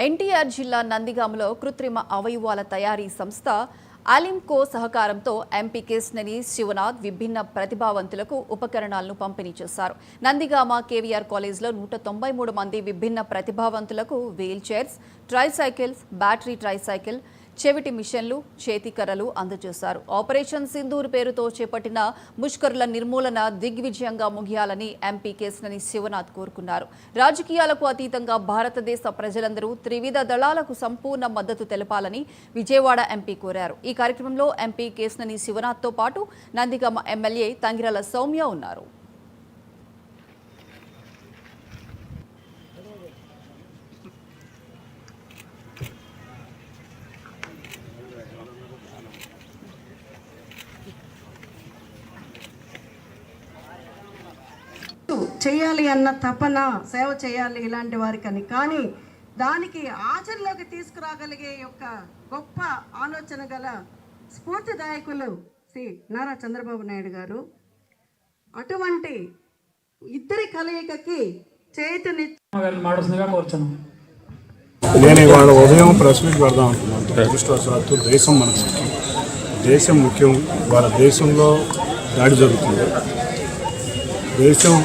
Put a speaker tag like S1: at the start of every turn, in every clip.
S1: ఎన్టీఆర్ జిల్లా నందిగామలో కృత్రిమ అవయవాల తయారీ సంస్థ అలింకో సహకారంతో ఎంపీ కేశినేని శివనాథ్ విభిన్న ప్రతిభావంతులకు ఉపకరణాలను పంపిణీ చేశారు. నందిగామ కేవీఆర్ కాలేజ్లో 193 మంది విభిన్న ప్రతిభావంతులకు wheel chairs, tricycles, battery tricycle, చెవిటి మిషన్లు, చేతికర్రలు అందజేశారు. ఆపరేషన్ సింధూర్ పేరుతో చేపట్టిన ముష్కరుల నిర్మూలన దిగ్విజయంగా ముగియాలని ఎంపీ కేశినేని శివనాథ్ కోరుకున్నారు. రాజకీయాలకు అతీతంగా భారతదేశ ప్రజలందరూ త్రివిధ దళాలకు సంపూర్ణ మద్దతు తెలపాలని విజయవాడ ఎంపీ కోరారు. ఈ కార్యక్రమంలో ఎంపీ కేశినేని శివనాథ్తో పాటు నందిగామ ఎమ్మెల్యే తంగిరాల సౌమ్య ఉన్నారు.
S2: చేయాలి అన్న తపన, సేవ చేయాలి ఇలాంటి వారికని, కానీ దానికి ఆచరణలోకి తీసుకురాగలిగే యొక్క గొప్ప ఆలోచన గల స్ఫూర్తిదాయకులు శ్రీ నారా చంద్రబాబు నాయుడు గారు. అటువంటి ఇద్దరి కలయికకి
S3: నేను ఇవాళ ఉదయం ప్రెస్ మీట్ పెడదాం అనుకున్నాను. అదృష్టవశాత్తు దేశం మనకి దేశం ముఖ్యం. వాళ్ళ దేశంలో దాడి జరుగుతుంది. దేశం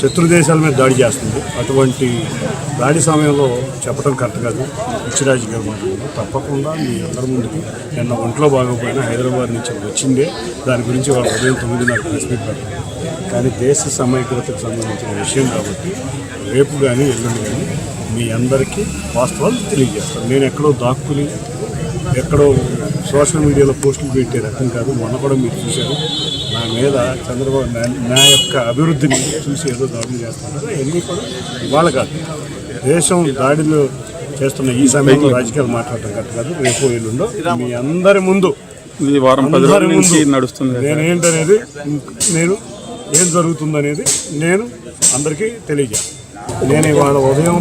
S3: శత్రు దేశాల మీద దాడి చేస్తుంది. అటువంటి దాడి సమయంలో చెప్పడం కరెక్ట్ కాదు. పిచ్చిరాజు గారు మాట్లాడుతుంది. తప్పకుండా మీ అందరి ముందుకి నిన్న ఒంట్లో బాగోపోయినా హైదరాబాద్ నుంచి వచ్చిందే దాని గురించి వాళ్ళు ఉదయం 9:30 ప్రెస్ మీట్ పెట్టారు. కానీ దేశ సమైక్యతకు సంబంధించిన విషయం కాబట్టి రేపు కానీ ఎల్లుండి కానీ మీ అందరికీ వాస్తవాలు తెలియజేస్తాను. నేను ఎక్కడో దాక్కుని ఎక్కడో సోషల్ మీడియాలో పోస్టులు పెట్టే రకం కాదు. మొన్న కూడా మీరు చూశారు, నా మీద చంద్రబాబు నా యొక్క అభివృద్ధిని చూసి ఏదో దాడులు చేస్తున్నారు. అవన్నీ కూడా ఇవాళ కాదు, దేశం దాడిలో చేస్తున్న ఈ సమయంలో రాజకీయాలు మాట్లాడటం కరెక్ట్ కాదు. రేపు ఎల్లుండో మీ అందరి ముందు నడుస్తుంది నేనేంటనేది, నేను ఏం జరుగుతుందనేది నేను అందరికీ తెలియజేస్తాను. నేను ఇవాళ ఉదయం